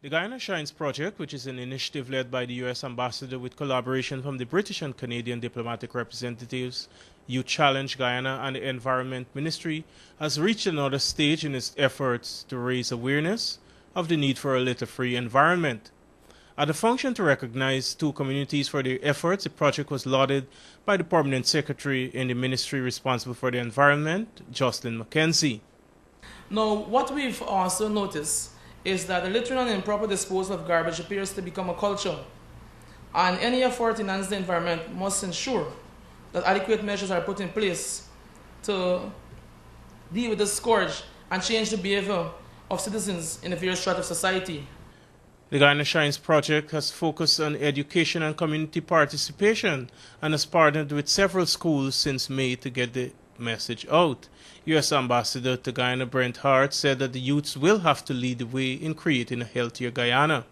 The Guyana Shines Project, which is an initiative led by the U.S. Ambassador with collaboration from the British and Canadian diplomatic representatives, Youth Challenge Guyana and the Environment Ministry, has reached another stage in its efforts to raise awareness of the need for a litter-free environment. At a function to recognize two communities for their efforts, the project was lauded by the Permanent Secretary in the Ministry responsible for the environment, Jocelyn McKenzie. Now, what we've also noticed is that the littering and improper disposal of garbage appears to become a culture, and any effort to enhance the environment must ensure that adequate measures are put in place to deal with this scourge and change the behavior of citizens in the various strata of society. The Guyana Shines Project has focused on education and community participation and has partnered with several schools since May to get the message out. U.S. Ambassador to Guyana Brent Hart said that the youths will have to lead the way in creating a healthier Guyana.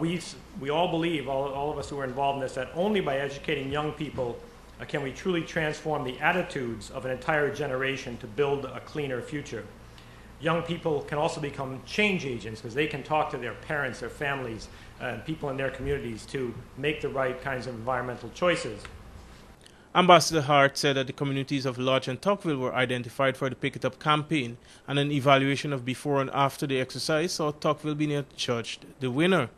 We all believe, all of us who are involved in this, that only by educating young people can we truly transform the attitudes of an entire generation to build a cleaner future. Young people can also become change agents because they can talk to their parents, their families, and people in their communities to make the right kinds of environmental choices. Ambassador Hart said that the communities of Lodge and Tocqueville were identified for the Pick It Up campaign, and an evaluation of before and after the exercise saw Tocqueville being adjudged the winner.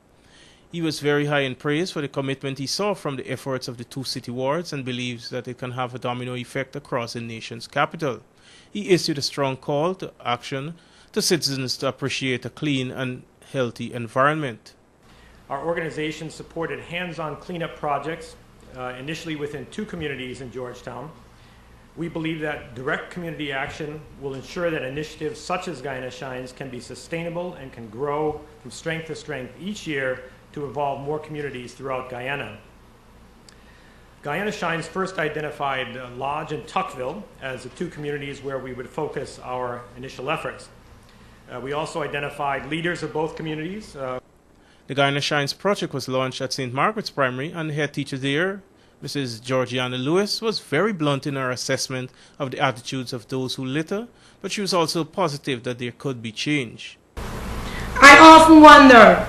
He was very high in praise for the commitment he saw from the efforts of the two city wards and believes that it can have a domino effect across the nation's capital. He issued a strong call to action to citizens to appreciate a clean and healthy environment. Our organization supported hands-on cleanup projects initially within two communities in Georgetown. We believe that direct community action will ensure that initiatives such as Guyana Shines can be sustainable and can grow from strength to strength each year to involve more communities throughout Guyana. Guyana Shines first identified Lodge and Tocqueville as the two communities where we would focus our initial efforts. We also identified leaders of both communities. The Guyana Shines Project was launched at St. Margaret's Primary, and the head teacher there, Mrs. Georgiana Lewis, was very blunt in her assessment of the attitudes of those who litter, but she was also positive that there could be change. I often wonder,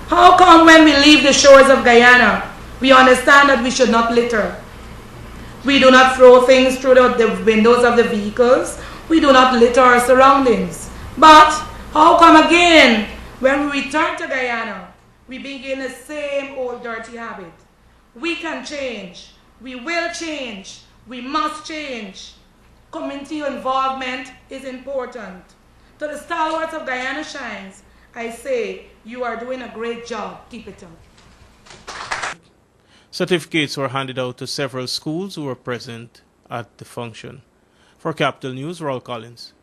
how come when we leave the shores of Guyana, we understand that we should not litter? We do not throw things through the windows of the vehicles. We do not litter our surroundings. But how come again, when we return to Guyana, we begin the same old dirty habit? We can change. We will change. We must change. Community involvement is important. To the stalwarts of Guyana Shines, I say, you are doing a great job. Keep it up. Certificates were handed out to several schools who were present at the function. For Capital News, Raul Collins.